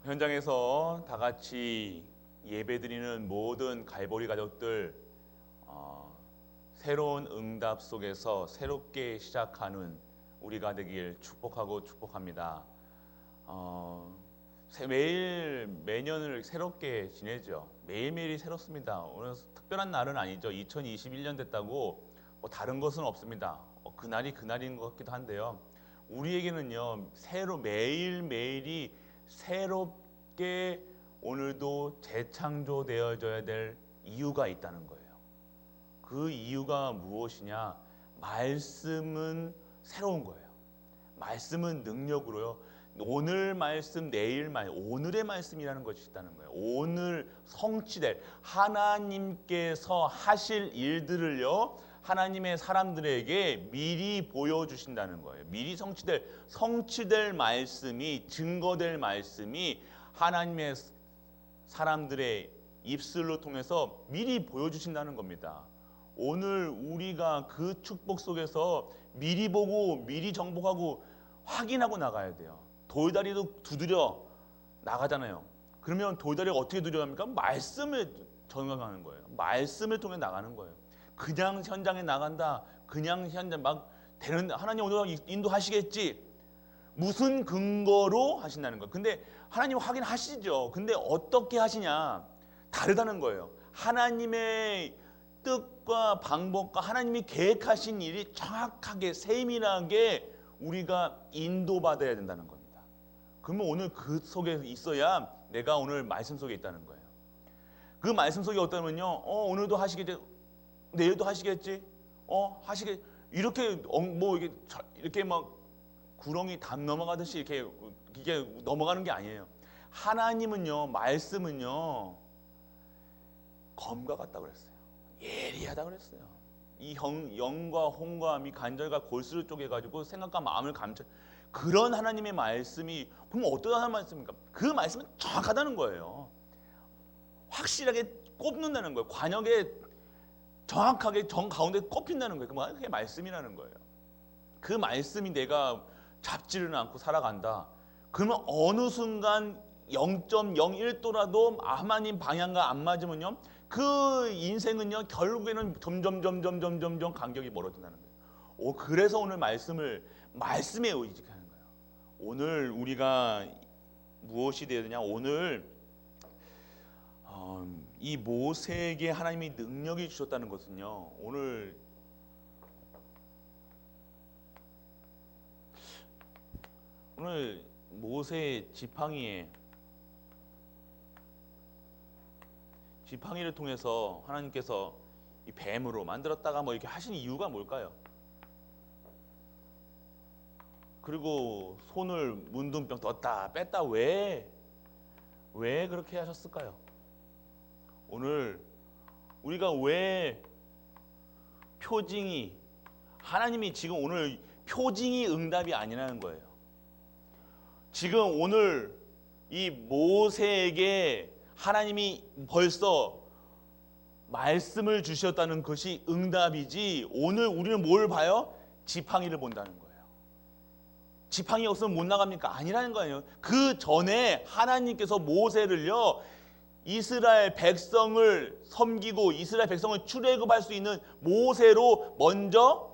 현장에서 다 같이 예배드리는 모든 갈보리 가족들, 새로운 응답 속에서 새롭게 시작하는 우리가 되길 축복합니다. 매년을 새롭게 지내죠. 매일매일이 새롭습니다. 오늘 특별한 날은 아니죠. 2021년 됐다고 뭐 다른 것은 없습니다. 그날이 그날인 것 같기도 한데요. 우리에게는요, 매일매일이 새롭게 오늘도 재창조되어져야 될 이유가 있다는 거예요. 그 이유가 무엇이냐? 말씀은 새로운 거예요. 말씀은 능력으로요. 오늘 말씀, 내일 말씀, 오늘의 말씀이라는 것이 있다는 거예요. 오늘 성취될 하나님께서 하실 일들을요, 하나님의 사람들에게 미리 보여주신다는 거예요. 미리 성취될 말씀이, 증거될 말씀이 하나님의 사람들의 입술로 통해서 미리 보여주신다는 겁니다. 오늘 우리가 그 축복 속에서 미리 보고 미리 정복하고 확인하고 나가야 돼요. 돌다리도 두드려 나가잖아요. 그러면 돌다리가 어떻게 두드려갑니까? 말씀을 전가하는 거예요. 말씀을 통해 나가는 거예요. 그냥 현장에 나간다, 그냥 현장 막 되는, 하나님 오늘 인도하시겠지, 무슨 근거로 하신다는 거예요. 근데 하나님 확인하시죠. 근데 어떻게 하시냐? 다르다는 거예요. 하나님의 뜻과 방법과 하나님이 계획하신 일이 정확하게 세밀하게 우리가 인도받아야 된다는 겁니다. 그러면 오늘 그 속에 있어야 내가 오늘 말씀 속에 있다는 거예요. 그 말씀 속에 어떠냐면요, 오늘도 하시겠지, 내일도 하시겠지, 이렇게 이렇게 막 구렁이 담 넘어가듯이 이게 넘어가는 게 아니에요. 하나님은요, 말씀은요, 검과 같다고 그랬어요. 예리하다고 그랬어요. 이 영과 홍과 이 간절과 골수를 쪼개가지고 생각과 마음을 감춰. 그런 하나님의 말씀이, 그럼 어떤 하나님의 말씀입니까? 그 말씀은 정확하다는 거예요. 확실하게 꼽는다는 거예요. 관역에 정확하게 정 가운데 꼽힌다는 거예요. 그게 말씀이라는 거예요. 그 말씀이 내가 잡지를 않고 살아간다. 그러면 어느 순간 0.01도라도 하나님 방향과 안 맞으면요, 그 인생은요, 결국에는 점점 간격이 멀어진다는 거예요. 그래서 오늘 말씀에 의지하는 거예요. 오늘 우리가 무엇이 되어야 되냐? 오늘 이 모세에게 하나님이 능력이 주셨다는 것은요, 오늘 모세의 지팡이를 통해서 하나님께서 이 뱀으로 만들었다가 뭐 이렇게 하신 이유가 뭘까요? 그리고 손을 문둥병 떴다 뺐다, 왜 그렇게 하셨을까요? 오늘 우리가 왜 하나님이 지금 오늘 표징이 응답이 아니라는 거예요. 지금 오늘 이 모세에게 하나님이 벌써 말씀을 주셨다는 것이 응답이지, 오늘 우리는 뭘 봐요? 지팡이를 본다는 거예요. 지팡이 없으면 못 나갑니까? 아니라는 거예요. 그 전에 하나님께서 모세를요, 이스라엘 백성을 섬기고 이스라엘 백성을 출애굽할 수 있는 모세로 먼저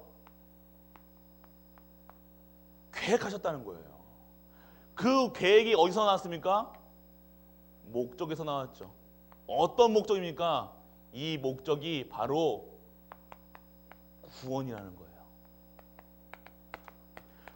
계획하셨다는 거예요. 그 계획이 어디서 나왔습니까? 목적에서 나왔죠. 어떤 목적입니까? 이 목적이 바로 구원이라는 거예요.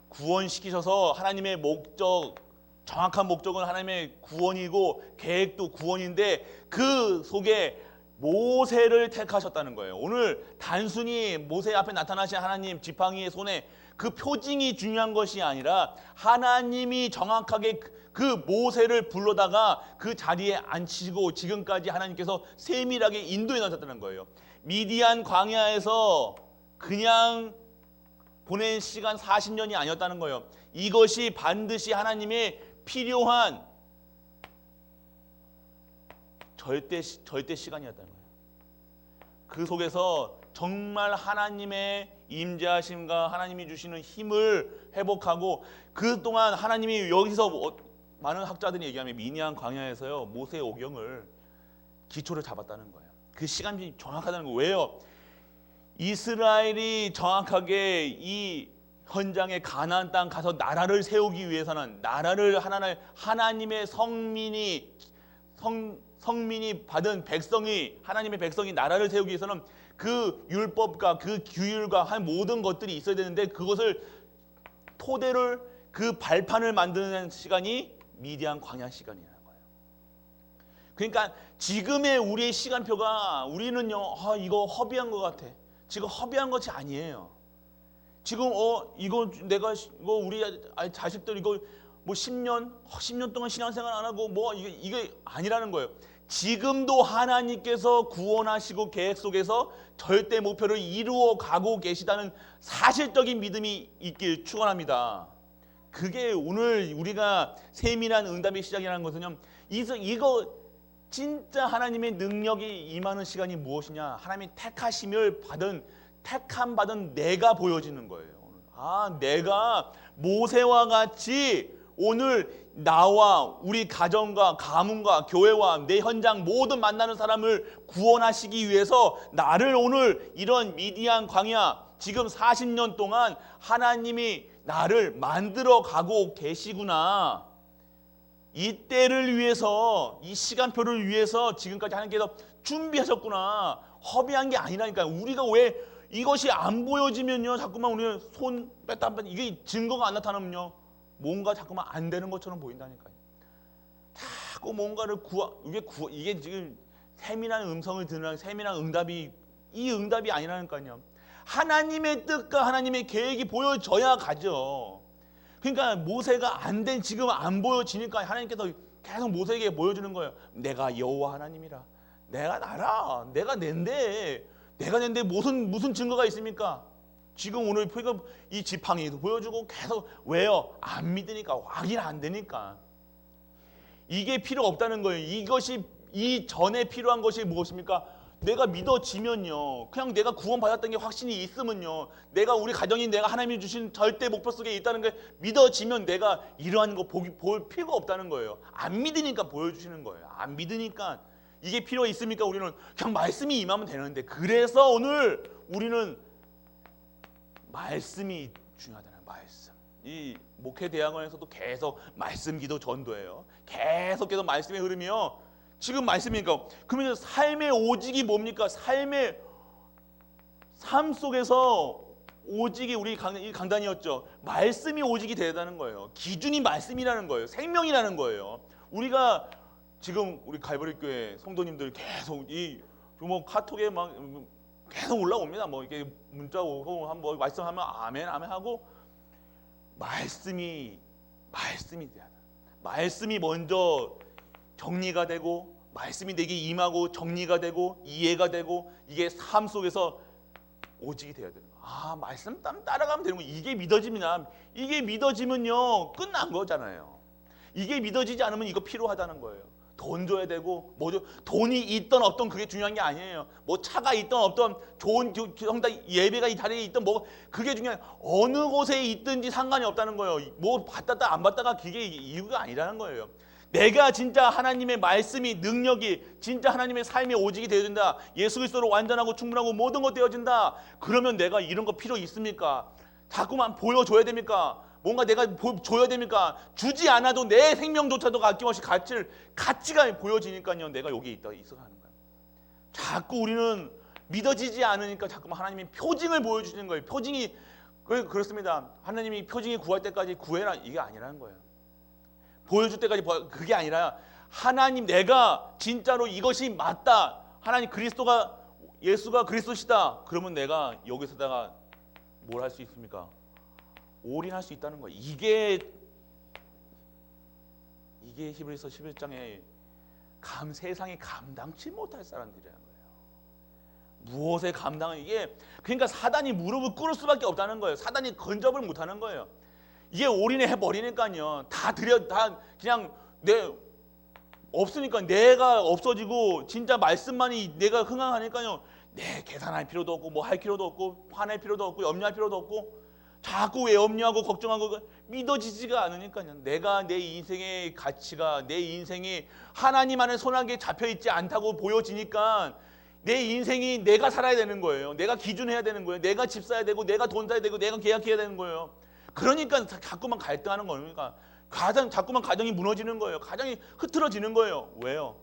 구원시키셔서 하나님의 목적, 정확한 목적은 하나님의 구원이고 계획도 구원인데 그 속에 모세를 택하셨다는 거예요. 오늘 단순히 모세 앞에 나타나신 하나님 지팡이의 손에 그 표징이 중요한 것이 아니라 하나님이 정확하게 그 모세를 불러다가 그 자리에 앉히시고 지금까지 하나님께서 세밀하게 인도해 나셨다는 거예요. 미디안 광야에서 그냥 보낸 시간 40년이 아니었다는 거예요. 이것이 반드시 하나님의 필요한 절대 시간이었다는 거예요. 그 속에서 정말 하나님의 임재하심과 하나님이 주시는 힘을 회복하고, 그동안 하나님이 여기서 많은 학자들이 얘기하면 미디안 광야에서요 모세 오경을 기초를 잡았다는 거예요. 그 시간이 정확하다는 거예요. 왜요? 이스라엘이 정확하게 이 현장에 가나안 땅 가서 나라를 세우기 위해서는 나라를 하나님의 성민이 받은 백성이 하나님의 백성이 나라를 세우기 위해서는 그 율법과 그 규율과 한 모든 것들이 있어야 되는데 그것을 토대를 그 발판을 만드는 시간이 미디안 광야 시간이라는 거예요. 그러니까 지금의 우리의 시간표가 우리는요 이거 허비한 것 같아. 지금 허비한 것이 아니에요. 지금 이거 내가 이거 우리 자식들 이거 뭐 10년 동안 신앙생활 안 하고 뭐 이게 아니라는 거예요. 지금도 하나님께서 구원하시고 계획 속에서 절대 목표를 이루어 가고 계시다는 사실적인 믿음이 있길 축원합니다. 그게 오늘 우리가 세밀한 응답의 시작이라는 것은요. 이거 진짜 하나님의 능력이 임하는 시간이 무엇이냐? 하나님의 택함 받은 내가 보여지는 거예요. 내가 모세와 같이 오늘 나와 우리 가정과 가문과 교회와 내 현장 모든 만나는 사람을 구원하시기 위해서 나를 오늘 이런 미디안 광야 지금 40년 동안 하나님이 나를 만들어 가고 계시구나. 이 때를 위해서 이 시간표를 위해서 지금까지 하나님께서 준비하셨구나. 허비한 게 아니라니까요. 우리가 왜 이것이 안 보여지면요 자꾸만 우리는 손 뺐다 안 뺐다 이게 증거가 안 나타나면요 뭔가 자꾸만 안 되는 것처럼 보인다니까요. 자꾸 뭔가를 이게 지금 세밀한 음성을 듣는 세밀한 응답이 이 응답이 아니라니까요. 하나님의 뜻과 하나님의 계획이 보여져야 가죠. 그러니까 모세가 안 된 지금 안 보여지니까 하나님께서 계속 모세에게 보여주는 거예요. 내가 여호와 하나님이라. 내가 나라. 내가 낸데 무슨 증거가 있습니까? 지금 오늘 이 지팡이도 보여주고 계속 왜요? 안 믿으니까 확인 안 되니까. 이게 필요 없다는 거예요. 이것이 이 전에 필요한 것이 무엇입니까? 내가 믿어지면요. 그냥 내가 구원받았던 게 확신이 있으면요. 내가 우리 가정이 내가 하나님이 주신 절대 목표 속에 있다는 게 믿어지면 내가 이러한 거 볼 필요가 없다는 거예요. 안 믿으니까 보여주시는 거예요. 안 믿으니까 이게 필요 있습니까? 우리는 그냥 말씀이 임하면 되는데 그래서 오늘 우리는 말씀이 중요하다는 말씀. 이 목회대학원에서도 계속 말씀 기도 전도예요. 계속 말씀의 흐름이요. 지금 말씀이니까 그러면 삶의 오직이 뭡니까? 삶 속에서 오직이 우리 이 강단이었죠. 말씀이 오직이 되다는 거예요. 기준이 말씀이라는 거예요. 생명이라는 거예요. 우리가 지금 우리 갈보리 교회 성도님들 계속 뭐 카톡에 막 계속 올라옵니다. 뭐 이렇게 문자 오고 한번 말씀하면 아멘 하고 말씀이 돼야 돼. 말씀이 먼저 정리가 되고 말씀이 내게 임하고 정리가 되고 이해가 되고 이게 삶 속에서 오직이 돼야 되는 거야. 말씀 따라가면 되는 거야. 이게 믿어집니다. 이게 믿어지면요 끝난 거잖아요. 이게 믿어지지 않으면 이거 필요하다는 거예요. 돈 줘야 되고 돈이 있던 없던 그게 중요한 게 아니에요. 뭐 차가 있던 없던 좋은 성당 예배가 이 자리에 있던 뭐 그게 중요한 어느 곳에 있든지 상관이 없다는 거예요. 뭐 받았다 안 받다가 그게 이유가 아니라는 거예요. 내가 진짜 하나님의 말씀이 능력이 진짜 하나님의 삶의 오직이 되어진다. 예수 그리스도로 완전하고 충분하고 모든 것 되어진다. 그러면 내가 이런 거 필요 있습니까? 자꾸만 보여줘야 됩니까? 뭔가 내가 줘야 됩니까? 주지 않아도 내 생명조차도 아낌없이 가치가 보여지니까요. 내가 여기 있어 하는 거예요. 자꾸 우리는 믿어지지 않으니까 자꾸만 하나님이 표징을 보여주시는 거예요. 표징이 그렇습니다. 하나님이 표징이 구할 때까지 구해라 이게 아니라는 거예요. 보여줄 때까지 그게 아니라 하나님 내가 진짜로 이것이 맞다. 하나님 예수가 그리스도시다. 그러면 내가 여기서다가 뭘 할 수 있습니까? 올인할 수 있다는 거예요. 이게 히브리서 11장에 세상이 감당치 못할 사람들이라는 거예요. 무엇에 감당은 이게 그러니까 사단이 무릎을 꿇을 수밖에 없다는 거예요. 사단이 근접을 못하는 거예요. 이게 올인해 버리니까요. 다 그냥 없으니까 내가 없어지고 진짜 말씀만이 내가 흥황하니까요. 내 계산할 필요도 없고 뭐 할 필요도 없고 화낼 필요도 없고 염려할 필요도 없고 자꾸 왜 염려하고 걱정하고 믿어지지가 않으니까요. 내가 내 인생의 가치가 내 인생이 하나님 안에 손아귀에 잡혀 있지 않다고 보여지니까 내 인생이 내가 살아야 되는 거예요. 내가 기준해야 되는 거예요. 내가 집 사야 되고 내가 돈 사야 되고 내가 계약해야 되는 거예요. 그러니까 자꾸만 갈등하는 겁니까? 자꾸만 가정이 무너지는 거예요. 가정이 흐트러지는 거예요. 왜요?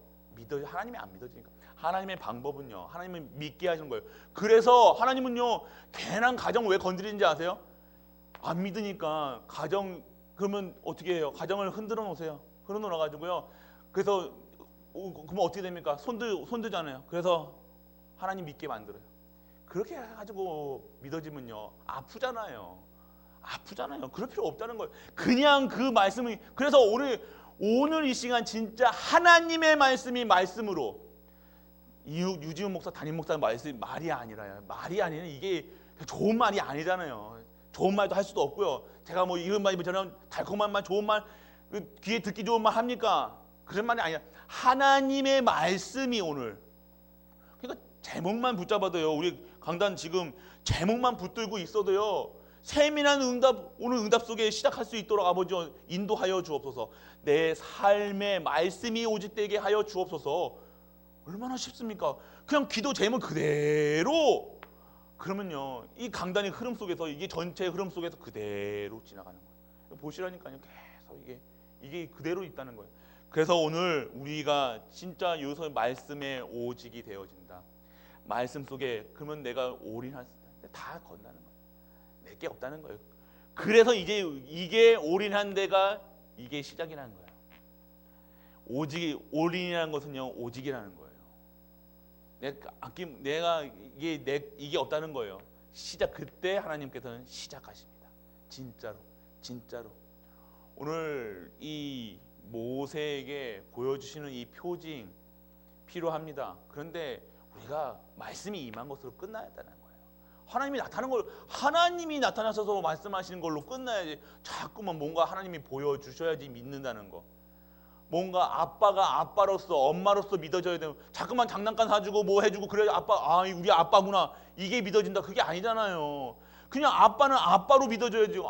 하나님이 안 믿어지니까. 하나님의 방법은요, 하나님을 믿게 하시는 거예요. 그래서 하나님은요, 괜한 가정 왜 건드리는지 아세요? 안 믿으니까 가정, 그러면 어떻게 해요? 가정을 흔들어 놓으세요. 흔들어 놓아가지고요. 그래서 그러면 어떻게 됩니까? 손들잖아요. 그래서 하나님 믿게 만들어요. 그렇게 해가지고 믿어지면요, 아프잖아요. 그럴 필요 없다는 거예요. 그냥 그 말씀이, 그래서 오늘 이 시간 진짜 하나님의 말씀이 말씀으로, 유지훈 목사, 담임 목사 말씀이 말이 아니라요. 말이 아니라 이게 좋은 말이 아니잖아요. 좋은 말도 할 수도 없고요. 제가 뭐 이런 말, 저는 달콤한 말, 좋은 말, 귀에 듣기 좋은 말 합니까? 그런 말이 아니라 하나님의 말씀이 오늘. 그러니까 제목만 붙잡아도요. 우리 강단 지금 제목만 붙들고 있어도요. 세밀한 응답, 오늘 응답 속에 시작할 수 있도록 아버지 인도하여 주옵소서. 내 삶의 말씀이 오직되게 하여 주옵소서. 얼마나 쉽습니까? 그냥 기도 제목 그대로, 그러면요, 이 강단의 흐름 속에서, 이게 전체 흐름 속에서 그대로 지나가는 거예요. 보시라니까요. 계속 이게 그대로 있다는 거예요. 그래서 오늘 우리가 진짜 여기서 말씀의 오직이 되어진다. 말씀 속에, 그러면 내가 올인할 수 있다. 다 건다는 거예요. 내게 없다는 거예요. 그래서 이제 이게 올인한 데가 이게 시작이라는 거예요. 올인이라는 것은요, 오직이라는 거예요. 내가 이게 없다는 거예요. 그때 하나님께서는 시작하십니다. 진짜로. 오늘 이 모세에게 보여주시는 이 표징 필요합니다. 그런데 우리가 말씀이 임한 것으로 끝나야 한다는 거예요. 하나님이 나타나셔서 말씀하시는 걸로 끝나야지. 자꾸만 뭔가 하나님이 보여주셔야지 믿는다는 거. 뭔가 아빠가 아빠로서, 엄마로서 믿어져야 되고, 자꾸만 장난감 사주고 뭐 해주고 그래야 우리 아빠구나, 이게 믿어진다. 그게 아니잖아요. 그냥 아빠는 아빠로 믿어줘야지.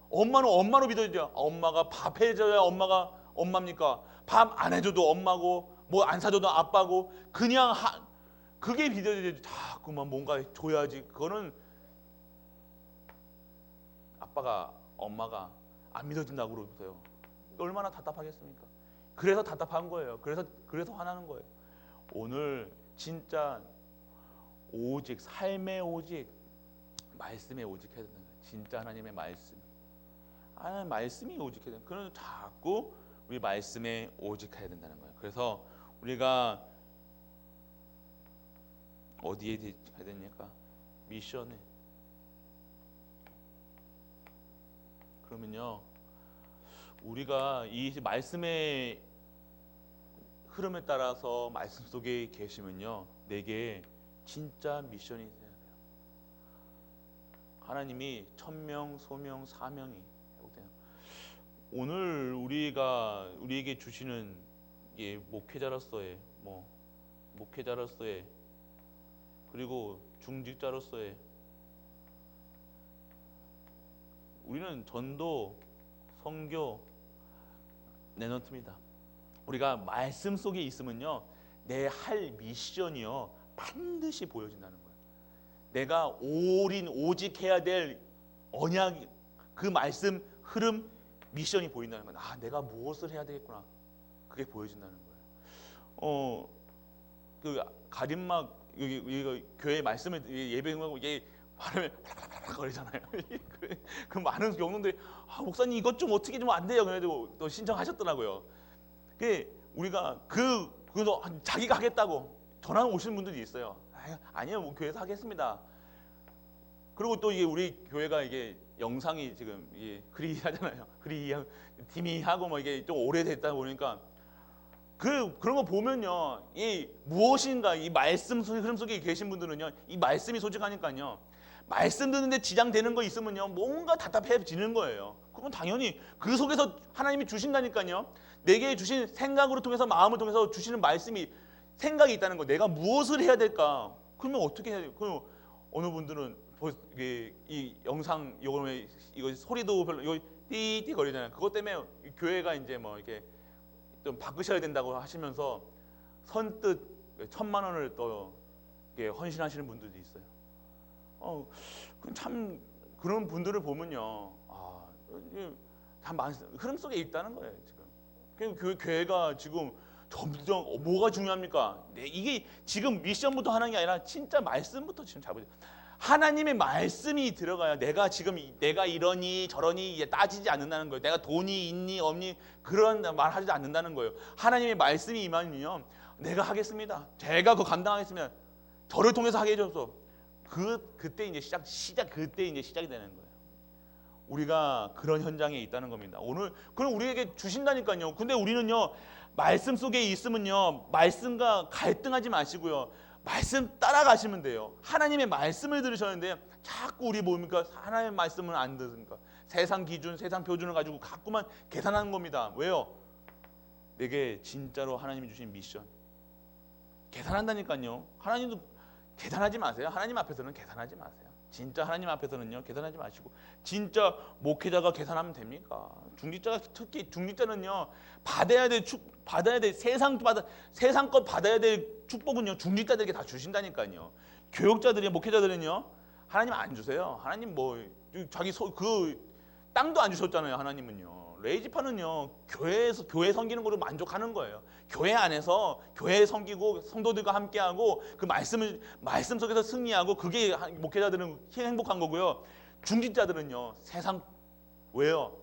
엄마는 엄마로 믿어줘야. 엄마가 밥 해줘야 엄마가 엄마입니까? 밥 안 해줘도 엄마고, 뭐 안 사줘도 아빠고, 그냥 그게 믿어져야지. 자꾸만 뭔가 줘야지. 그거는 아빠가, 엄마가 안 믿어진다고 그러세요. 얼마나 답답하겠습니까? 그래서 답답한 거예요. 그래서 화나는 거예요. 오늘 진짜 오직, 삶의 오직, 말씀의 오직 해야 된다는 거예요. 진짜 하나님의 말씀. 하나님의 말씀이 오직해야 된다. 그래서 자꾸 우리 말씀에 오직해야 된다는 거예요. 그래서 우리가 어디에 가야 되니까? 미션에. 그러면요, 우리가 이 말씀의 흐름에 따라서 말씀 속에 계시면요, 내게 진짜 미션이 돼야 돼요. 하나님이 천명, 소명, 사명이 회복돼요. 오늘 우리에게 주시는 게 목회자로서의 그리고 중직자로서의, 우리는 전도, 선교, 내놓습니다. 우리가 말씀 속에 있으면요, 내 할 미션이요 반드시 보여진다는 거예요. 내가 오직해야 될 언약, 그 말씀 흐름, 미션이 보인다는 거예요. 내가 무엇을 해야 되겠구나, 그게 보여진다는 거예요. 그 가림막, 여기 교회 말씀을 예배하고 이게 발음에 거리잖아요. 그 많은 영혼들이 목사님 이것 좀 어떻게 좀 안 돼요. 그래도 또 신청하셨더라고요. 우리가 그래서 자기가 하겠다고 전화 오시는 분들이 있어요. 아니요, 뭐 교회에서 하겠습니다. 그리고 또 이게 우리 교회가 이게 영상이 지금 이게 글이 하잖아요. 글이 팀이 하고 뭐 이게 좀 오래됐다 보니까 그런 거 보면요, 이 무엇인가, 이 말씀 흐름 속에 계신 분들은요, 이 말씀이 소직하니까요, 말씀 듣는데 지장되는 거 있으면요, 뭔가 답답해지는 거예요. 그건 당연히 그 속에서 하나님이 주신다니까요. 내게 주신 생각으로 통해서, 마음을 통해서 주시는 말씀이, 생각이 있다는 거. 내가 무엇을 해야 될까? 그러면 어떻게 해야 돼요? 그럼 어느 분들은 이 영상 이거 소리도 별로 이거 띠띠 거리잖아요. 그것 때문에 교회가 이제 뭐 이렇게 좀 바꾸셔야 된다고 하시면서 선뜻 1,000만 원을 또 헌신하시는 분들도 있어요. 참 그런 분들을 보면요, 다 흐름 속에 있다는 거예요. 지금 교회가 지금 점점 뭐가 중요합니까? 이게 지금 미션부터 하는 게 아니라 진짜 말씀부터 지금 잡으죠. 하나님의 말씀이 들어가야 내가 이러니 저러니 따지지 않는다는 거예요. 내가 돈이 있니 없니 그런 말 하지 않는다는 거예요. 하나님의 말씀이 임하면요, 내가 하겠습니다. 제가 그거 감당하겠습니다. 저를 통해서 하게 해줘서 그때 이제 그때 이제 시작이 되는 거예요. 우리가 그런 현장에 있다는 겁니다. 오늘 그럼 우리에게 주신다니까요. 근데 우리는요, 말씀 속에 있으면요, 말씀과 갈등하지 마시고요, 말씀 따라가시면 돼요. 하나님의 말씀을 들으셨는데 자꾸 우리 뭡니까? 하나님의 말씀을 안 들으니까 세상 기준, 세상 표준을 가지고 자꾸만 계산하는 겁니다. 왜요? 내게 진짜로 하나님이 주신 미션 계산한다니까요. 하나님도 계산하지 마세요. 하나님 앞에서는 계산하지 마세요. 진짜 하나님 앞에서는요, 계산하지 마시고, 진짜 목회자가 계산하면 됩니까? 특히 중직자는요, 받아야 될 세상 것 받아야 될 축복은요, 중직자들에게 다 주신다니까요. 교육자들이, 목회자들은요, 하나님 안 주세요. 하나님 그 땅도 안 주셨잖아요. 하나님은요. 레이지파는요, 교회 섬기는 걸로 만족하는 거예요. 교회 안에서 교회 섬기고 성도들과 함께하고 그 말씀 속에서 승리하고, 그게 목회자들은 행복한 거고요. 중직자들은요, 왜요?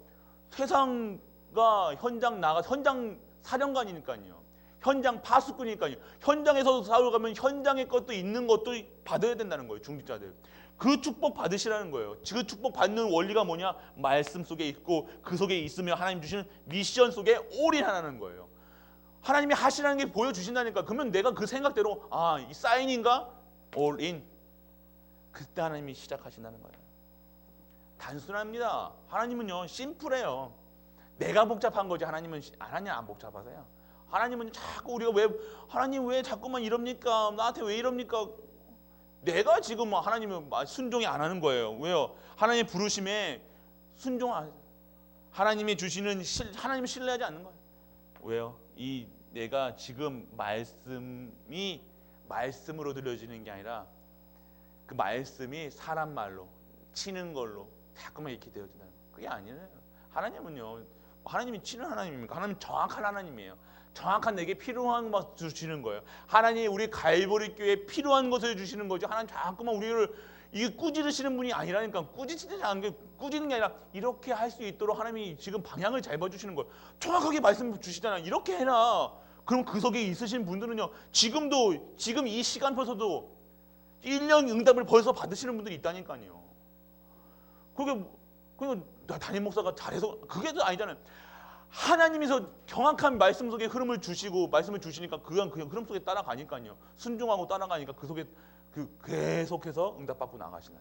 세상과 현장 사령관이니까요. 현장 파수꾼이니까요. 현장에서 싸우가면 현장의 것도 있는 것도 받아야 된다는 거예요. 중직자들. 그 축복 받으시라는 거예요. 그 축복 받는 원리가 뭐냐? 말씀 속에 있고 그 속에 있으며 하나님 주시는 미션 속에 올인하라는 거예요. 하나님이 하시라는 게 보여주신다니까. 그러면 내가 그 생각대로 이 사인인가? 올인. 그때 하나님이 시작하신다는 거예요. 단순합니다. 하나님은요, 심플해요. 내가 복잡한 거지 하나님 안 복잡하세요. 하나님은 자꾸 우리가 하나님 왜 자꾸만 이럽니까? 나한테 왜 이럽니까? 내가 지금 하나님은 순종이 안 하는 거예요. 왜요? 하나님 부르심에 하나님이 주시는 하나님을 신뢰하지 않는 거예요. 왜요? 내가 지금 말씀이 말씀으로 들려지는 게 아니라 그 말씀이 사람 말로 치는 걸로 자꾸만 이렇게 되어진다는 거예요. 그게 아니에요. 하나님은요, 하나님이 치는 하나님입니까? 하나님은 정확한 하나님이에요. 정확한 내게 필요한 것 주시는 거예요. 하나님 우리 갈보리 교회에 필요한 것을 주시는 거죠. 하나님 자꾸만 우리를 꾸지르시는 분이 아니라니까. 꾸지는 게 아니라 이렇게 할 수 있도록 하나님이 지금 방향을 잡아주시는 거예요. 정확하게 말씀 주시잖아요. 이렇게 해라. 그럼 그 속에 있으신 분들은요, 지금 이 시간 벌써도 1년 응답을 벌써 받으시는 분들이 있다니까요. 그게 담임 목사가 잘해서 그게 아니잖아요. 하나님께서 정확한 말씀 속에 흐름을 주시고 말씀을 주시니까 그냥 흐름 속에 따라가니까요. 순종하고 따라가니까 그 속에 계속해서 응답받고 나가시는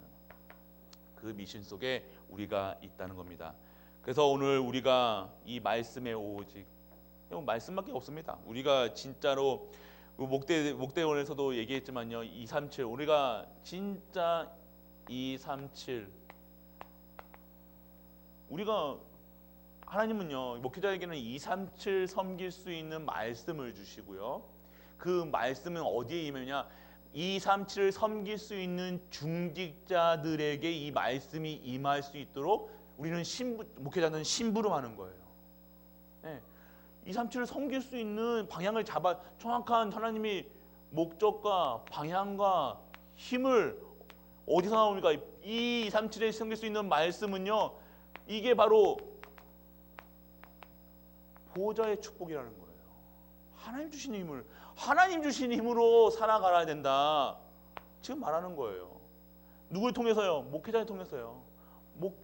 그 미션 속에 우리가 있다는 겁니다. 그래서 오늘 우리가 이 말씀에 오직 말씀밖에 없습니다. 우리가 진짜로 목대원에서도 얘기했지만요, 237 우리가 진짜 237 우리가 하나님은요, 목회자에게는 237 섬길 수 있는 말씀을 주시고요. 그 말씀은 어디에 임하느냐? 237을 섬길 수 있는 중직자들에게 이 말씀이 임할 수 있도록 우리는 목회자는 심부름하는 거예요. 네. 237을 섬길 수 있는 방향을 정확한 하나님이 목적과 방향과 힘을 어디서 나옵니까? 이 237에 섬길 수 있는 말씀은요, 이게 바로 보좌의 축복이라는 거예요. 하나님 주신 힘으로 살아가야 된다. 지금 말하는 거예요. 누굴 통해서요? 목회자를 통해서요.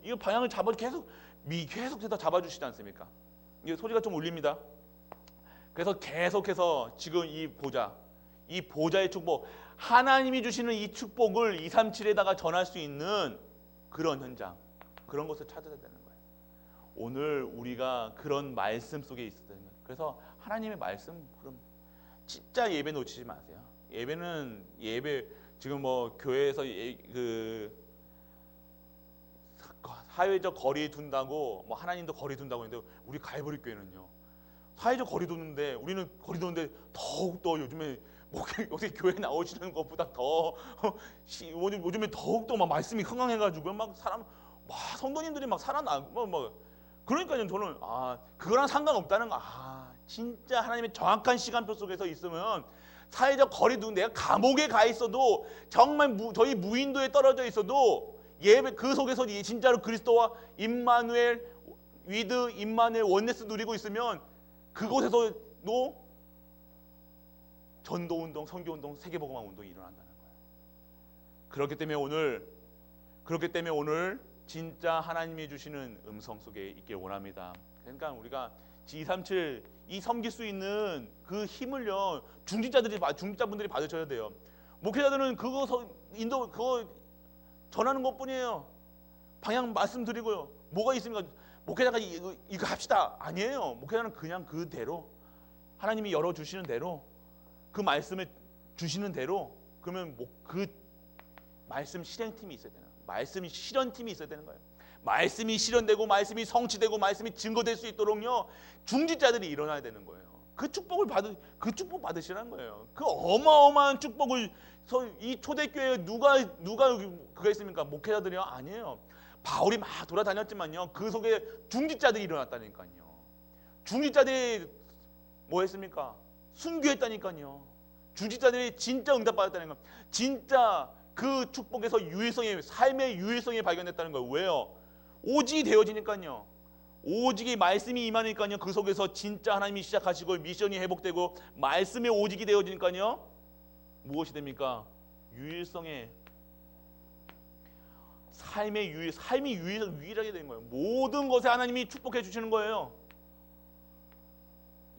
이 방향을 계속 잡아주시지 않습니까? 이게 소리가 좀 울립니다. 그래서 계속해서 지금 이 보좌의 축복, 하나님이 주시는 이 축복을 237에다가 전할 수 있는 그런 현장, 그런 것을 찾아야 되는 거예요. 오늘 우리가 그런 말씀 속에 있어야 되는 거예요. 그래서 하나님의 말씀, 그럼 진짜 예배 놓치지 마세요. 예배 지금 교회에서 사회적 거리 둔다고 뭐 하나님도 거리 둔다고 했는데 우리 갈보리 교회는요. 사회적 거리 두는데 우리는 거리 두는데 더욱 더 요즘에 요새 교회 나오시는 것보다 더 요즘에 더욱 더 막 말씀이 흥황해가지고 막 사람 막 성도님들이 막 살아나고 뭐 그러니까요 저는 그거랑 상관없다는 거. 진짜 하나님의 정확한 시간표 속에서 있으면 사회적 거리 두는 내가 감옥에 가 있어도 정말 저희 무인도에 떨어져 있어도 예배 그 속에서 진짜로 그리스도와 임마누엘 위드 임마누엘 원네스 누리고 있으면 그곳에서도 전도운동, 선교운동, 세계복음화 운동이 일어난다는 거예요. 그렇기 때문에 오늘 진짜 하나님이 주시는 음성 속에 있길 원합니다. 그러니까 우리가 G237 이 섬길 수 있는 그 힘을요 중직자분들이 받으셔야 돼요. 목회자들은 그거 전하는 것뿐이에요. 방향 말씀드리고요. 뭐가 있습니까? 목회자가 이거 합시다 아니에요. 목회자는 그냥 그대로 하나님이 열어주시는 대로 그 말씀을 주시는 대로 그러면 그 말씀 실행팀이 있어야 되는 거예요. 말씀 실현팀이 있어야 되는 거예요. 말씀이 실현되고 말씀이 성취되고 말씀이 증거될 수 있도록요 중직자들이 일어나야 되는 거예요. 그 축복 받으시라는 거예요. 그 어마어마한 축복을 이 초대교회에 누가 그거 있습니까? 목회자들이요? 아니에요. 바울이 막 돌아다녔지만요 그 속에 중직자들이 일어났다니까요. 중직자들이 뭐 했습니까? 순교했다니까요. 중직자들이 진짜 응답받았다는 거. 진짜 그 축복에서 삶의 유일성이 발견됐다는 거예요. 왜요? 오직이 되어지니까요. 오직이 말씀이 임하니까요. 그 속에서 진짜 하나님이 시작하시고 미션이 회복되고 말씀의 오직이 되어지니까요. 무엇이 됩니까? 삶이 유일하게 되는 거예요. 모든 것에 하나님이 축복해 주시는 거예요.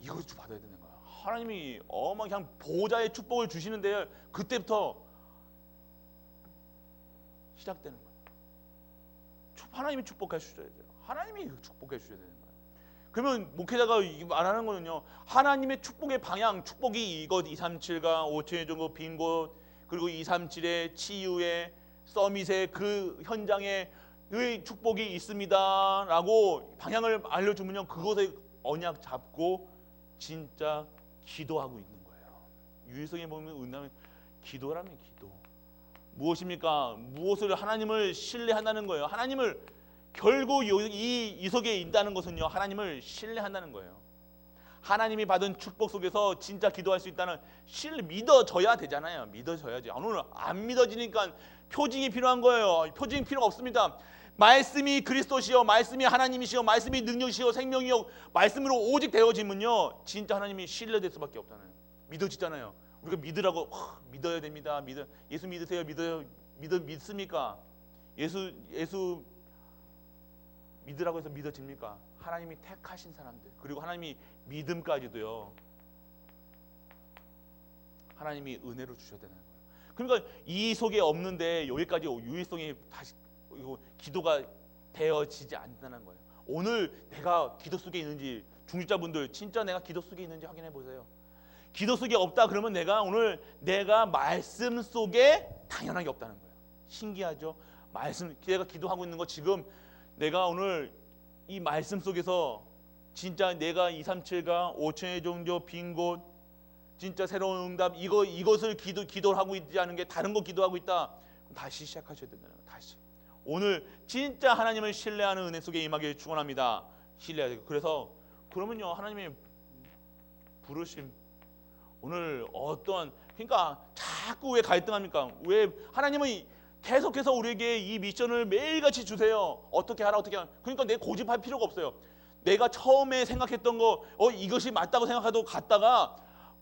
이걸 받아야 되는 거예요. 하나님이 그냥 보좌의 축복을 주시는데 그때부터 시작되는 거예요. 하나님이 축복해 주셔야 돼요. 하나님이 축복해 주셔야 되는 거예요. 그러면 목회자가 말하는 거는요. 하나님의 축복의 방향, 축복이 이것 237가 5천의 정도 빈 곳 그리고 237의 치유의 서밋의 그 현장에 축복이 있습니다라고 방향을 알려주면요. 그것에 언약 잡고 진짜 기도하고 있는 거예요. 유일성에 보면 은혜는 기도라면 기도. 무엇입니까? 무엇을 하나님을 신뢰한다는 거예요. 하나님을 결국 이 속에 있다는 것은요. 하나님을 신뢰한다는 거예요. 하나님이 받은 축복 속에서 진짜 기도할 수 있다는 믿어져야 되잖아요. 믿어져야지. 오늘 안 믿어지니까 표징이 필요한 거예요. 표징 필요 없습니다. 말씀이 그리스도시요 말씀이 하나님이시요 말씀이 능력이시요 생명이요 말씀으로 오직 되어지면요 진짜 하나님이 신뢰될 수밖에 없잖아요. 믿어지잖아요. 우리가 믿으라고 믿어야 됩니다. 예수 믿으세요. 믿습니까? 예수 믿으라고 해서 믿어집니까? 하나님이 택하신 사람들 그리고 하나님이 믿음까지도요 하나님이 은혜로 주셔야 되는 거예요. 그러니까 이 속에 없는데 여기까지 유일성이 다시 기도가 되어지지 않는다는 거예요. 오늘 내가 기도 속에 있는지 중직자분들 진짜 내가 기도 속에 있는지 확인해 보세요. 기도 속에 없다 그러면 내가 말씀 속에 당연하게 없다는 거예요. 신기하죠? 내가 기도하고 있는 거 지금 내가 오늘 이 말씀 속에서 진짜 내가 237가 5천의 정도 빈 곳 진짜 새로운 응답 이것을 기도를 하고 있지 않은 게 다른 거 기도하고 있다. 그럼 다시 시작하셔야 된다는 거예요. 다시. 오늘 진짜 하나님을 신뢰하는 은혜 속에 임하기를 축원합니다. 신뢰해야 돼요. 그래서 그러면요 하나님의 부르심 오늘 그러니까 자꾸 왜 갈등합니까? 왜 하나님은 계속해서 우리에게 이 미션을 매일같이 주세요. 어떻게 하라. 그러니까 내가 고집할 필요가 없어요. 내가 처음에 생각했던 거 이것이 맞다고 생각하고 갔다가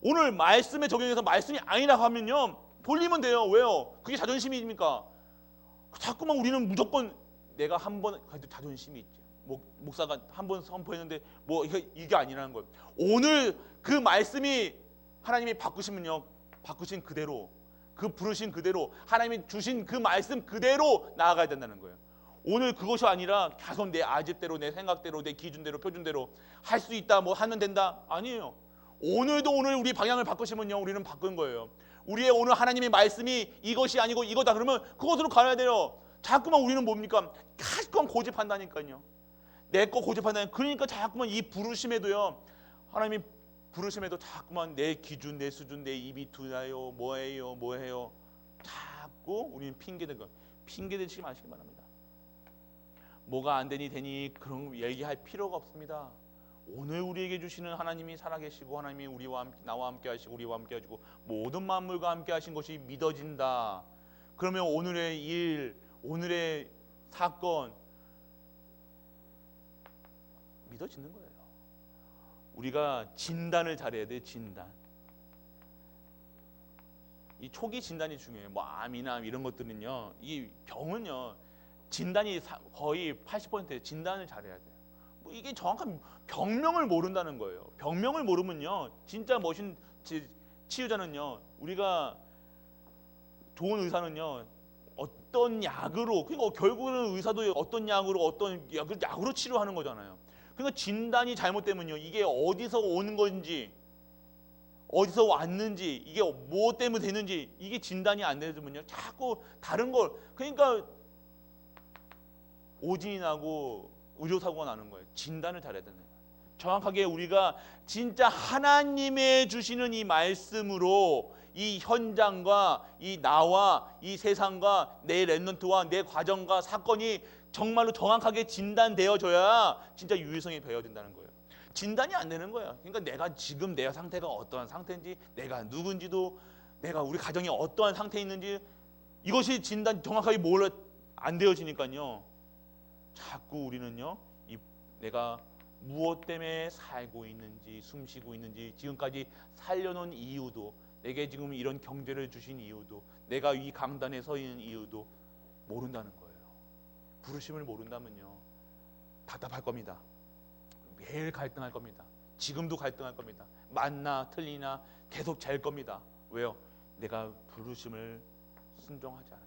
오늘 말씀에 적용해서 말씀이 아니라고 하면요 돌리면 돼요. 왜요? 그게 자존심입니까? 자꾸만 우리는 무조건 내가 한번 그래도 자존심이 있지. 목사가 한 번 선포했는데 이게 아니라는 거예요. 오늘 그 말씀이 하나님이 바꾸신 그대로 그 부르신 그대로 하나님이 주신 그 말씀 그대로 나아가야 된다는 거예요. 오늘 그것이 아니라 계속 내 아집대로 내 생각대로 내 기준대로 표준대로 할 수 있다 하면 된다 아니에요. 오늘 우리 방향을 바꾸시면요 우리는 바꾼 거예요. 우리의 오늘 하나님의 말씀이 이것이 아니고 이거다 그러면 그것으로 가야 돼요. 자꾸만 우리는 뭡니까? 자꾸만 고집한다니까요. 내 거 고집한다니까. 그러니까 자꾸만 이 부르심에도요. 하나님이 부르심에도 자꾸만 내 기준, 내 수준, 내 입이 두나요? 뭐해요? 자꾸 우리는 핑계대고 핑계대지 마시기 바랍니다. 뭐가 안 되니 그런 얘기할 필요가 없습니다. 오늘 우리에게 주시는 하나님이 살아계시고 하나님이 나와 함께 하시고 우리와 함께 하시고 모든 만물과 함께 하신 것이 믿어진다. 그러면 오늘의 일, 오늘의 사건 믿어지는 거예요. 우리가 진단을 잘해야 돼요. 진단. 이 초기 진단이 중요해요. 뭐 암이나 이런 것들은요. 이 병은요. 진단이 거의 80% 진단을 잘해야 돼요. 뭐 이게 정확한 병명을 모른다는 거예요. 병명을 모르면요. 진짜 멋진 치유자는요. 우리가 좋은 의사는요. 어떤 약으로, 그러니까 결국은 의사도 어떤 약으로 약으로 치료하는 거잖아요. 그러니까 진단이 잘못되면요. 이게 어디서 오는 건지, 어디서 왔는지, 이게 뭐 때문에 되는지 이게 진단이 안 되면요. 자꾸 다른 걸, 그러니까 오진이 나고 의료사고가 나는 거예요. 진단을 잘해야 되는 거예요. 정확하게 우리가 진짜 하나님의 주시는 이 말씀으로 이 현장과 이 나와 이 세상과 내 렘넌트와 내 과정과 사건이 정말로 정확하게 진단되어져야 진짜 유일성이 배워진다는 거예요. 진단이 안 되는 거예요. 그러니까 내가 지금 내 상태가 어떠한 상태인지, 내가 누군지도, 내가 우리 가정이 어떠한 상태에 있는지 이것이 진단 정확하게 안 되어지니까요. 자꾸 우리는요, 내가 무엇 때문에 살고 있는지, 숨쉬고 있는지, 지금까지 살려놓은 이유도, 내게 지금 이런 경제를 주신 이유도, 내가 이 강단에 서 있는 이유도 모른다는 거예요. 부르심을 모른다면요, 답답할 겁니다. 매일 갈등할 겁니다. 지금도 갈등할 겁니다. 맞나 틀리나 계속 잘 겁니다. 왜요? 내가 부르심을 순종하지 않을까.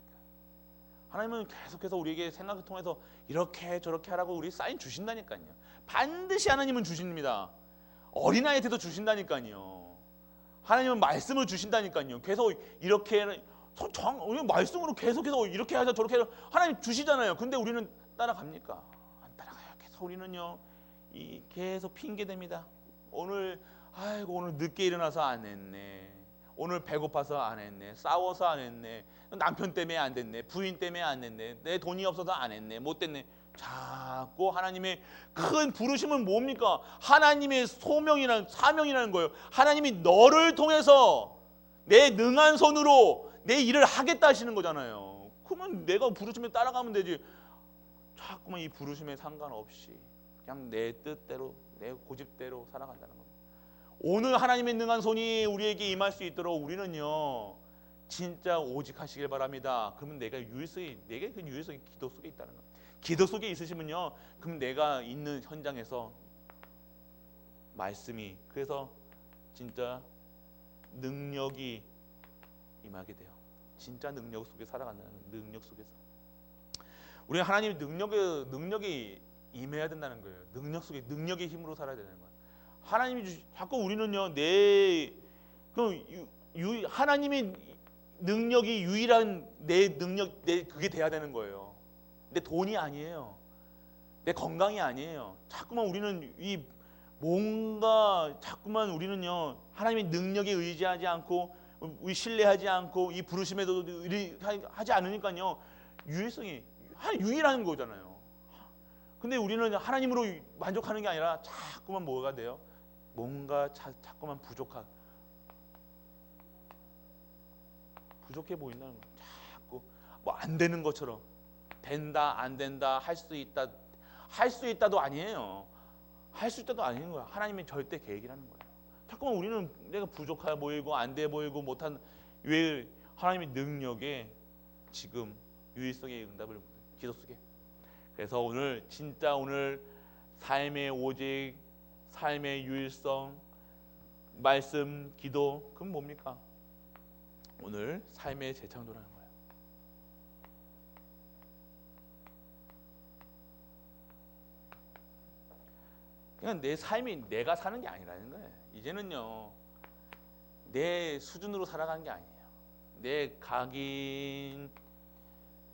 하나님은 계속해서 우리에게 생각을 통해서 이렇게 저렇게 하라고 우리 사인 주신다니까요. 반드시 하나님은 주십니다. 어린아이한테도 주신다니까요. 하나님은 말씀을 주신다니까요. 계속 이렇게 말씀으로 계속해서 이렇게 하자 저렇게 하자 하나님 주시잖아요. 근데 우리는 따라갑니까? 안 따라가요. 계속 우리는요 계속 핑계댑니다. 오늘 늦게 일어나서 안 했네. 오늘 배고파서 안 했네. 싸워서 안 했네. 남편 때문에 안 됐네. 부인 때문에 안 했네. 내 돈이 없어서 안 했네. 못 됐네. 자꾸 하나님의 큰 부르심은 뭡니까? 하나님의 사명이라는 거예요. 하나님이 너를 통해서 내 능한 손으로 내 일을 하겠다 하시는 거잖아요. 그러면 내가 부르심에 따라가면 되지. 자꾸만 이 부르심에 상관없이 그냥 내 뜻대로 내 고집대로 살아간다는 겁니다. 오늘 하나님의 능한 손이 우리에게 임할 수 있도록 우리는요 진짜 오직 하시길 바랍니다. 그러면 내게 그 유일성이 기도 속에 있다는 거예요. 기도 속에 있으시면요 그럼 내가 있는 현장에서 말씀이 그래서 진짜 능력이 임하게 돼요. 진짜 능력 속에 살아간다는 능력 속에서 우리는 하나님의 능력이 임해야 된다는 거예요. 능력 속에 능력의 힘으로 살아야 되는 거예요. 하나님이 자꾸 우리는요 하나님의 능력이 유일한 내 능력 그게 돼야 되는 거예요. 내 돈이 아니에요. 내 건강이 아니에요. 자꾸만 우리는 자꾸만 우리는요 하나님의 능력에 의지하지 않고 신뢰하지 않고 이 부르심에도 하지 않으니까요 유일한 거잖아요. 근데 우리는 하나님으로 만족하는 게 아니라 자꾸만 뭐가 돼요? 뭔가 자꾸만 부족해 보인다는 거예요. 자꾸 뭐 안 되는 것처럼 된다 안 된다 할 수 있다도 아니에요. 할 수 있다도 아닌 거야. 하나님의 절대 계획이라는 거예요. 자꾸만 우리는 내가 부족해 보이고 안 돼 보이고 못한 왜 하나님의 능력에 지금 유일성의 응답을 기도 속에. 그래서 오늘 삶의 오직 삶의 유일성 말씀 기도 그건 뭡니까? 오늘 삶의 재창조라는 거예요. 그냥 내 삶이 내가 사는 게 아니라는 거예요. 이제는요 내 수준으로 살아가는 게 아니에요. 내 각인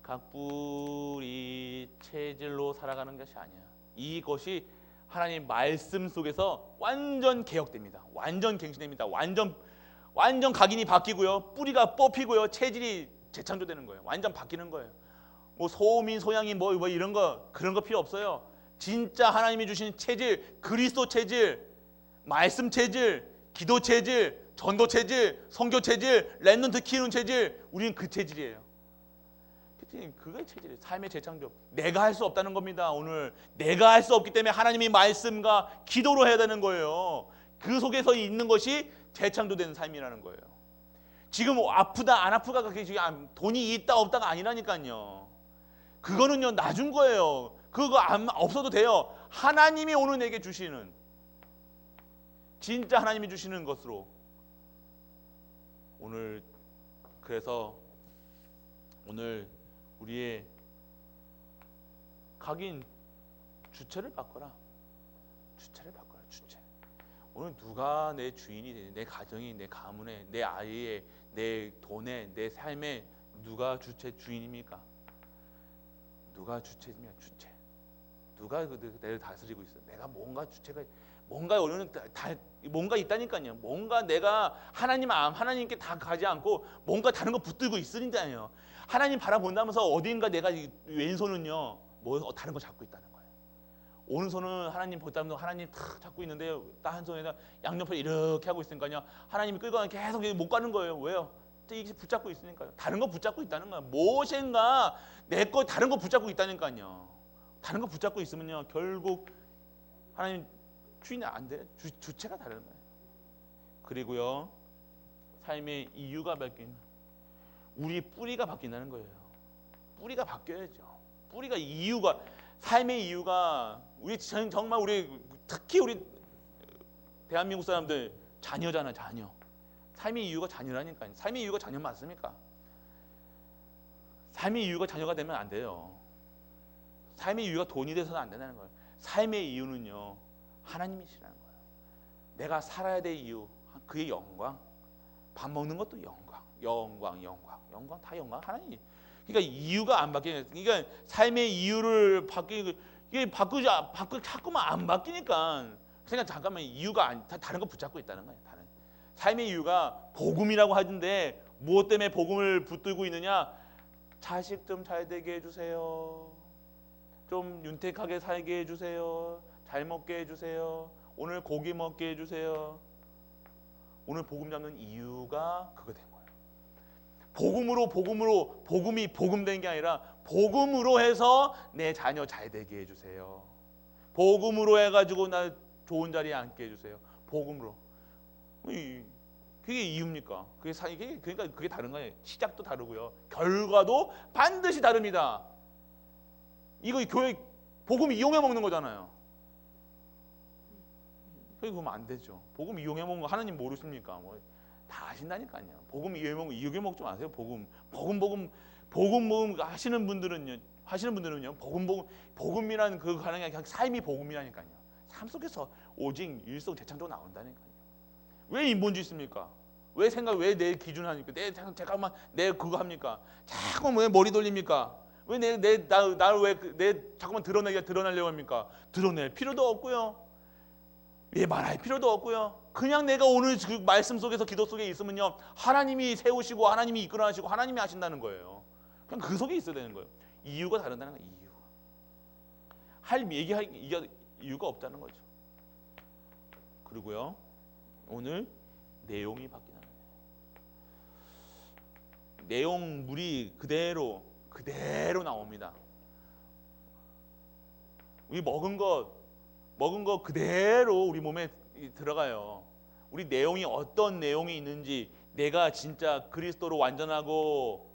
각 뿌리 체질로 살아가는 것이 아니야. 이것이 하나님 말씀 속에서 완전 개혁됩니다. 완전 갱신됩니다. 완전 각인이 바뀌고요. 뿌리가 뽑히고요. 체질이 재창조되는 거예요. 완전 바뀌는 거예요. 뭐 소민 소양이 뭐 이런 거 그런 거 필요 없어요. 진짜 하나님이 주신 체질, 그리스도 체질, 말씀 체질, 기도 체질, 전도 체질, 선교 체질, 랩런트 키우는 체질, 우리는 그 체질이에요. 그게 체질이에요. 삶의 재창조. 내가 할 수 없다는 겁니다. 오늘 내가 할 수 없기 때문에 하나님이 말씀과 기도로 해야 되는 거예요. 그 속에서 있는 것이 재창조되는 삶이라는 거예요. 지금 아프다 안 아프다가 그게 지금 돈이 있다 없다가 아니라니까요. 그거는요 놔준 거예요. 그거 없어도 돼요. 하나님이 오늘 내게 주시는, 진짜 하나님이 주시는 것으로 오늘, 그래서 오늘 우리의 각인 주체를 바꿔라. 주체를 바꿔라. 주체. 오늘 누가 내 주인이 되니? 내 가정이, 내 가문에, 내 아이의, 내 돈에, 내 삶에 누가 주인입니까? 누가 주체입니까? 주체. 누가 내를 다스리고 있어? 내가 뭔가 주체가, 뭔가 오늘은 뭔가 있다니까요. 뭔가 내가 하나님께 다 가지 않고 뭔가 다른 거 붙들고 있으니까요. 하나님 바라본다면서 어딘가 내가 왼손은요 뭐 다른 거 잡고 있다는 거예요. 오른손은 하나님 보다면 하나님 탁 잡고 있는데 한 손에다 양옆에 이렇게 하고 있으니까요. 하나님이 끌고 계속 못 가는 거예요. 왜요? 이게 붙잡고 있으니까요. 다른 거 붙잡고 있다는 거예요. 무엇인가 내 거 다른 거 붙잡고 있다니까요. 다른 거 붙잡고 있으면요 결국 하나님 주인이 안 돼. 주체가 다른 거예요. 그리고요 삶의 이유가 바뀌는, 우리 뿌리가 바뀐다는 거예요. 뿌리가 바뀌어야죠. 뿌리가 이유가, 삶의 이유가, 우리 정말 특히 우리 대한민국 사람들 자녀잖아. 자녀. 삶의 이유가 자녀라니까요. 삶의 이유가 자녀 맞습니까? 삶의 이유가 자녀가 되면 안 돼요. 삶의 이유가 돈이 돼서는 안 된다는 거예요. 삶의 이유는요 하나님이시라는 거예요. 내가 살아야 될 이유, 그의 영광. 밥 먹는 것도 영광 다 영광 하나님. 그러니까 이유가 안 바뀌는, 그러니까 삶의 이유를 자꾸만 안 바뀌니까 그냥 잠깐만 이유가 다른 거 붙잡고 있다는 거예요. 다른 삶의 이유가 복음이라고 하던데 무엇 때문에 복음을 붙들고 있느냐? 자식 좀 잘 되게 해주세요. 좀 윤택하게 살게 해주세요. 잘 먹게 해주세요. 오늘 고기 먹게 해주세요. 오늘 복음 잡는 이유가 그거 된 거예요. 복음이 복음된 게 아니라 복음으로 해서 내 자녀 잘 되게 해주세요. 복음으로 해가지고 나 좋은 자리에 앉게 해주세요. 복음으로. 그게 이유입니까? 그러니까 그게 다른 거예요. 시작도 다르고요. 결과도 반드시 다릅니다. 이거 교회 복음 이용해 먹는 거잖아요. 그러면 안 되죠. 복음 이용해 먹는 거 하나님 모르십니까? 다 아신다니까요. 복음 이용해 먹지 마세요. 복음 하시는 분들은요. 복음이라는 그 가능한 그냥 삶이 복음이라니까요. 삶 속에서 오직 일성 재창조 나온다니까요. 왜 인본주의 있습니까? 왜 내 기준 하니까? 잠깐만 내 그거 합니까? 자꾸 왜 머리 돌립니까? 왜 나를 자꾸만 드러나려고 합니까? 드러낼 필요도 없고요. 왜 말할 필요도 없고요. 그냥 내가 오늘 그 말씀 속에서 기도 속에 있으면요 하나님이 세우시고 하나님이 이끌어하시고 하나님이 하신다는 거예요. 그냥 그 속에 있어야 되는 거예요. 이유가 다르다는 거예요. 얘기할 이유가 없다는 거죠. 그리고요 오늘 내용이 바뀌는 거예요. 내용물이 그대로 나옵니다. 우리 먹은 거 그대로 우리 몸에 들어가요. 우리 내용이 어떤 내용이 있는지, 내가 진짜 그리스도로 완전하고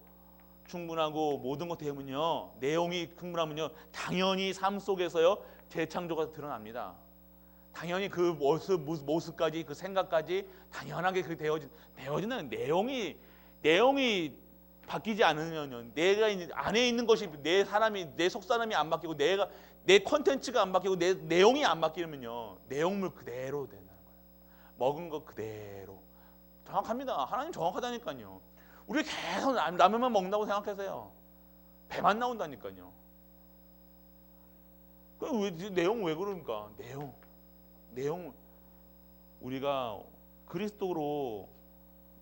충분하고 모든 것 되면요 내용이 충분하면요 당연히 삶 속에서요 재창조가 드러납니다. 당연히 그 모습까지 그 생각까지 당연하게 그 되어지는 내용이 바뀌지 않으면요 내가 안에 있는 것이 내 속사람이 안 바뀌고 내 콘텐츠가 안 바뀌고 내 내용이 안 바뀌면요 내용물 그대로 된다는 거예요. 먹은 거 그대로 정확합니다. 하나님 정확하다니까요. 우리 계속 라면만 먹는다고 생각하세요. 배만 나온다니까요. 내용 왜 그러니까? 내용 우리가 그리스도로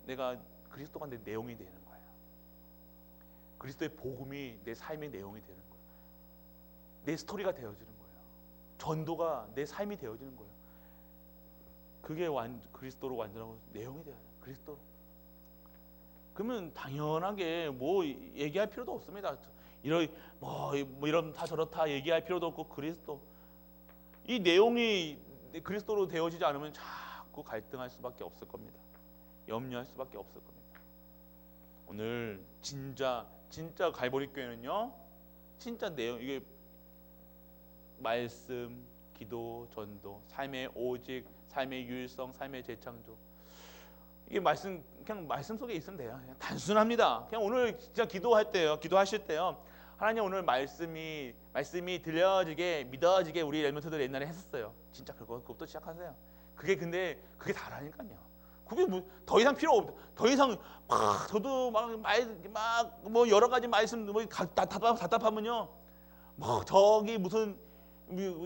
내가 그리스도가 내 내용이 되는 거예요. 그리스도의 복음이 내 삶의 내용이 되는 거예요. 내 스토리가 되어지는 거예요. 전도가 내 삶이 되어지는 거예요. 그게 그리스도로 완전하고 내용이 돼요. 그리스도. 그러면 당연하게 뭐 얘기할 필요도 없습니다. 뭐 이런다 저렇다 얘기할 필요도 없고 그리스도. 이 내용이 그리스도로 되어지지 않으면 자꾸 갈등할 수밖에 없을 겁니다. 염려할 수밖에 없을 겁니다. 오늘 진짜 갈보리 교회는요, 진짜 내용 이게 말씀, 기도, 전도, 삶의 오직, 삶의 유일성, 삶의 재창조. 이게 그냥 말씀 속에 있으면 돼요. 그냥 단순합니다. 그냥 오늘 진짜 기도하실 때요. 하나님 오늘 말씀이 들려지게 믿어지게 우리 렘넌트들 옛날에 했었어요. 진짜 그것부터 시작하세요. 근데 그게 다라니까요. 그게 더 이상 필요 없다. 더 이상 저도 뭐 여러 가지 말씀 답답하면요. 뭐 저기 무슨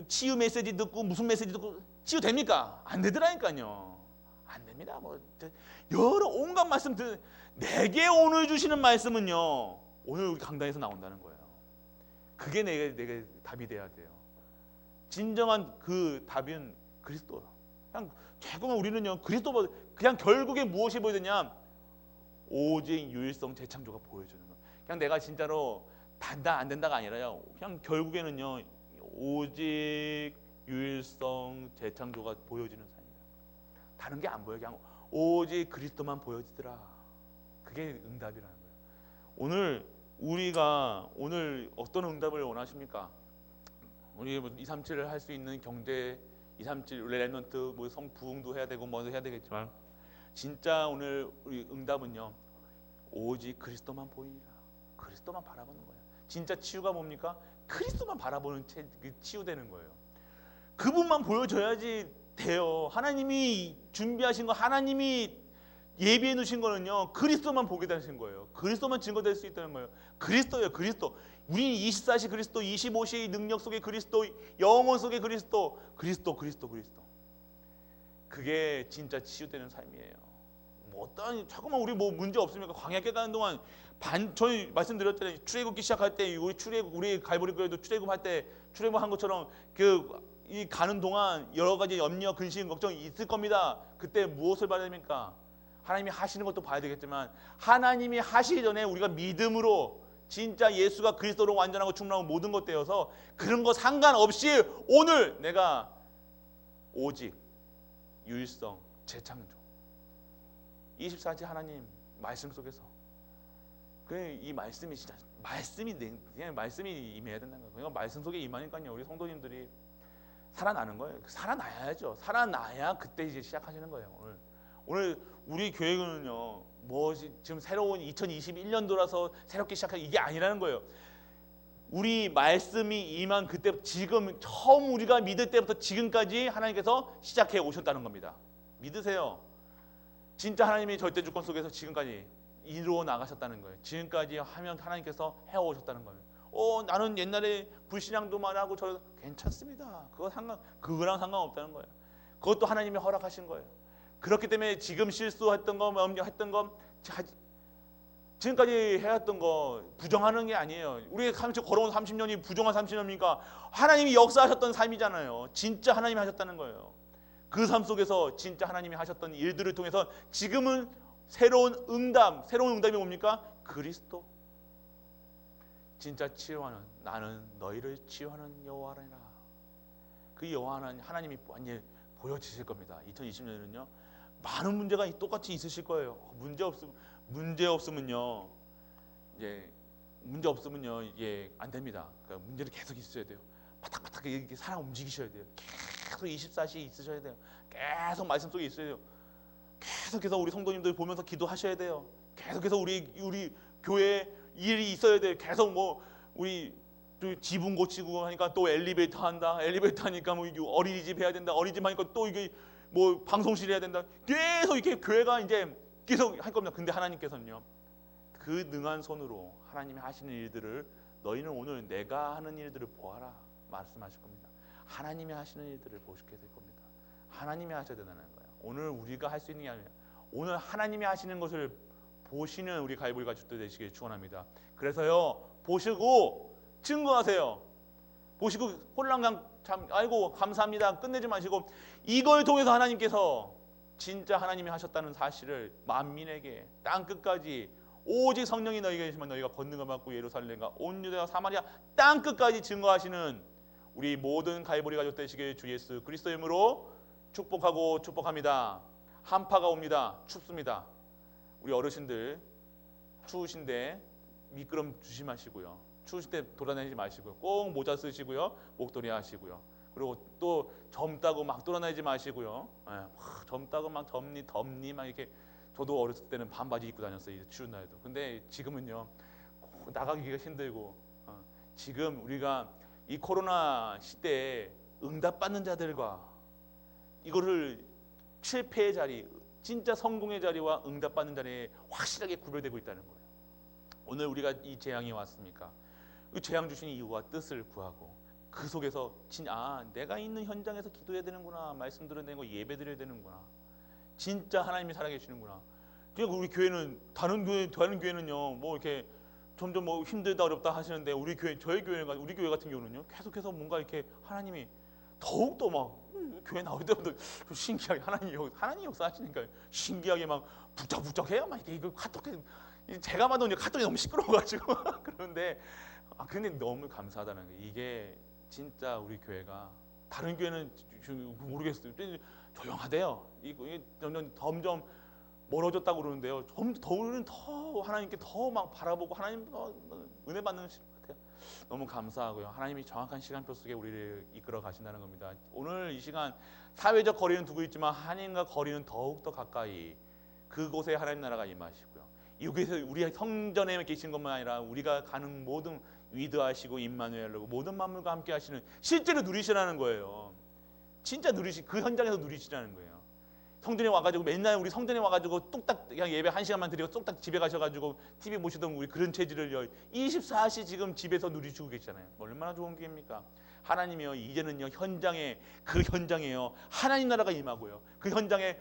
치유 메시지 듣고 무슨 메시지 듣고 치유됩니까? 안 되더라니까요. 안 됩니다. 뭐 여러 온갖 말씀 내게 오늘 주시는 말씀은요. 오늘 우리 강단에서 나온다는 거예요. 그게 내게 답이 돼야 돼요. 진정한 그 답은 그리스도. 그냥 조금만 우리는요. 그리스도 그냥 결국에 무엇이 보여드냐? 오직 유일성 재창조가 보여주는 거. 그냥 내가 진짜로 된다 안 된다가 아니라요. 그냥 결국에는요. 오직 유일성 재창조가 보여지는 삶이다. 다른 게 안 보여. 그냥 오직 그리스도만 보여지더라. 그게 응답이라는 거예요. 오늘 우리가 어떤 응답을 원하십니까? 우리 237을 할 수 있는 경제 237 렘넌트 뭐 성부흥도 해야 되고 뭐도 해야 되겠지만 진짜 오늘 우리 응답은요. 오직 그리스도만 보이라. 그리스도만 바라보는 거예요. 진짜 치유가 뭡니까? 그리스도만 바라보는 치유되는 거예요. 그분만 보여줘야지 돼요. 하나님이 준비하신 거, 하나님이 예비해 놓으신 거는요. 그리스도만 보게 되신 거예요. 그리스도만 증거될 수 있다는 거예요. 그리스도예요. 그리스도. 우리는 24시 그리스도, 25시의 능력 속의 그리스도, 영혼 속의 그리스도. 그게 진짜 치유되는 삶이에요. 뭐 자꾸만 우리 뭐 문제 없습니까? 광야 깨닫는 동안 저희 말씀드렸잖아요. 출애굽기 시작할 때 우리 갈보리 교회도 출애굽할 때 출애굽한 것처럼 이 가는 동안 여러 가지 염려, 근심, 걱정 있을 겁니다. 그때 무엇을 봐야 됩니까? 하나님이 하시는 것도 봐야 되겠지만 하나님이 하시기 전에 우리가 믿음으로 진짜 예수가 그리스도로 완전하고 충만하고 모든 것 되어서 그런 거 상관없이 오늘 내가 오직 유일성 재창조 24시 하나님 말씀 속에서 이 말씀이 진짜 그냥 말씀이 임해야 된다는 거예요. 그러니까 말씀 속에 임하니까요. 우리 성도님들이 살아나는 거예요. 살아나야죠. 살아나야 그때 이제 시작하시는 거예요. 오늘 우리 교회는요. 지금 새로운 2021년도라서 새롭게 시작한 이게 아니라는 거예요. 우리 말씀이 임한 그때 지금 처음 우리가 믿을 때부터 지금까지 하나님께서 시작해 오셨다는 겁니다. 믿으세요. 진짜 하나님이 절대 주권 속에서 지금까지 이루어 나가셨다는 거예요. 지금까지 하면 하나님께서 해오셨다는 거예요. 나는 옛날에 불신앙도 많하고 저 괜찮습니다. 그거랑 상관없다는 거예요. 그것도 하나님이 허락하신 거예요. 그렇기 때문에 지금 실수했던 거, 했던 거, 지금까지 해왔던 거 부정하는 게 아니에요. 우리가 걸어온 30년이 부정한 30년이니까 하나님이 역사하셨던 삶이잖아요. 진짜 하나님이 하셨다는 거예요. 그 삶 속에서 진짜 하나님이 하셨던 일들을 통해서 지금은 새로운 응답이 뭡니까? 그리스도. 진짜 치유하는 나는 너희를 치유하는 여호와라. 그 여호와는 하나님이 완전히 보여주실 겁니다. 2020년에는요. 많은 문제가 똑같이 있으실 거예요. 문제 없으면요. 이게 안 됩니다. 그러니까 문제를 계속 있어야 돼요. 바닥바닥 이렇게 살아 움직이셔야 돼요. 계속 24시 있으셔야 돼요. 계속 말씀 속에 있어야 돼요. 계속해서 우리 성도님들 보면서 기도하셔야 돼요. 계속해서 우리 교회 일이 있어야 돼요. 계속 우리 지붕 고치고 하니까 또 엘리베이터 한다. 엘리베이터 하니까 어린이집 해야 된다. 어린이집 하니까 또 이게 방송실 해야 된다. 계속 이렇게 교회가 이제 계속 할 겁니다. 근데 하나님께서는요. 그 능한 손으로 하나님이 하시는 일들을 너희는 오늘 내가 하는 일들을 보아라 말씀하실 겁니다. 하나님이 하시는 일들을 보시게 될 겁니다. 하나님이 하셔야 된다는 거예요. 오늘 우리가 할 수 있는 게 아니라 오늘 하나님이 하시는 것을 보시는 우리 가이보리 가족들 되시길 축원합니다. 그래서요, 보시고 증거하세요. 보시고 홀랑강 참 아이고 감사합니다 끝내지 마시고 이걸 통해서 하나님께서 진짜 하나님이 하셨다는 사실을 만민에게 땅 끝까지 오직 성령이 너희에게 계시면 너희가 권능을 받고 예루살렘과 온 유대와 사마리아 땅 끝까지 증거하시는 우리 모든 가이보리 가족 되시길 주 예수 그리스도의 이름으로 축복하고 축복합니다. 한파가 옵니다. 춥습니다. 우리 어르신들 추우신데 미끄럼 조심하시고요. 추우실 때 돌아다니지 마시고요. 꼭 모자 쓰시고요. 목도리 하시고요. 그리고 또 젊다고 막 돌아다니지 마시고요. 젊다고 막 덥니 막 이렇게 저도 어렸을 때는 반바지 입고 다녔어요. 추운 날도. 근데 지금은요 나가기가 힘들고 지금 우리가 이 코로나 시대에 응답받는 자들과 이거를 실패의 자리, 진짜 성공의 자리와 응답받는 자리에 확실하게 구별되고 있다는 거예요. 오늘 우리가 이 재앙이 왔습니까? 그 재앙 주신 이유와 뜻을 구하고 그 속에서 내가 있는 현장에서 기도해야 되는구나, 말씀 들어야 되는 거, 예배 드려야 되는구나, 진짜 하나님이 살아계시는구나. 그러니까 우리 교회는 다른 교회는요 뭐 이렇게 점점 뭐 힘들다 어렵다 하시는데 우리 교회 우리 교회 같은 경우는요 계속해서 뭔가 이렇게 하나님이 더욱 더 막 교회 나올 때부터 신기하게 하나님 역사하시니까 신기하게 막 부쩍부쩍해요. 막 이게 카톡 제가 봐도 카톡이 너무 시끄러워가지고 그런데 근데 너무 감사하다는 게 이게 진짜 우리 교회가 다른 교회는 모르겠어요. 조용하대요. 이게 점점 멀어졌다고 그러는데요. 우리는 더 하나님께 더 막 바라보고 하나님 더 은혜 받는 것 같아요. 너무 감사하고요. 하나님이 정확한 시간표 속에 우리를 이끌어 가신다는 겁니다. 오늘 이 시간 사회적 거리는 두고 있지만 하나님과 거리는 더욱 더 가까이 그곳에 하나님 나라가 임하시고요. 여기서 우리 성전에 계신 것만 아니라 우리가 가는 모든 위드하시고 임마누엘로 모든 만물과 함께 하시는 실제로 누리시라는 거예요. 진짜 그 현장에서 누리시라는 거예요. 성전에 와가지고 맨날 우리 성전에 와가지고 뚝딱 그냥 예배 1시간만 드리고 뚝딱 집에 가셔가지고 TV 보시던 우리 그런 체질을요 24시 지금 집에서 누리시고 계시잖아요. 얼마나 좋은 기회입니까? 하나님이요 이제는요 그 현장에요 하나님 나라가 임하고요 그 현장에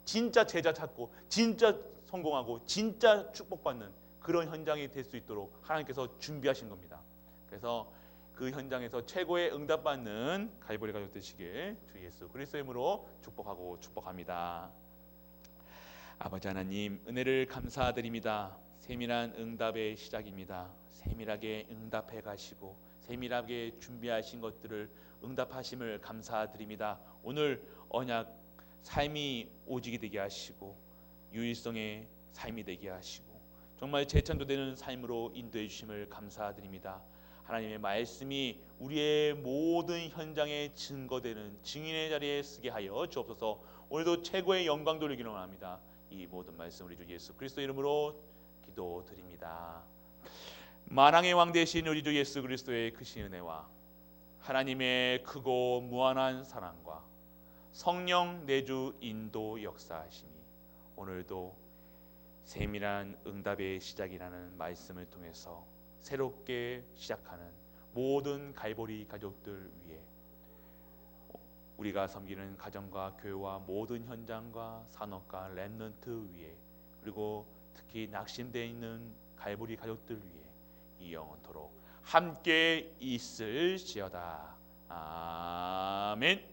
진짜 제자 찾고 진짜 성공하고 진짜 축복받는 그런 현장이 될 수 있도록 하나님께서 준비하신 겁니다. 그래서 그 현장에서 최고의 응답받는 가이보리 가족 되시길 주 예수 그리스도의 이름으로 축복하고 축복합니다. 아버지 하나님 은혜를 감사드립니다. 세밀한 응답의 시작입니다. 세밀하게 응답해 가시고 세밀하게 준비하신 것들을 응답하심을 감사드립니다. 오늘 언약 삶이 오직이 되게 하시고 유일성의 삶이 되게 하시고 정말 재창조되는 삶으로 인도해 주심을 감사드립니다. 하나님의 말씀이 우리의 모든 현장에 증거되는 증인의 자리에 쓰게 하여 주옵소서. 오늘도 최고의 영광 돌리기를 원합니다. 이 모든 말씀 우리 주 예수 그리스도 이름으로 기도드립니다. 만왕의 왕 되신 우리 주 예수 그리스도의 크신 은혜와 하나님의 크고 무한한 사랑과 성령 내주 인도 역사하심이 오늘도 세밀한 응답의 시작이라는 말씀을 통해서 새롭게 시작하는 모든 가이보리 가족들 위해 우리가 섬기는 가정과 교회와 모든 현장과 산업과 렘넌트 위에 그리고 특히 낙심되어 있는 가이보리 가족들 위해 이 영원토록 함께 있을지어다. 아멘.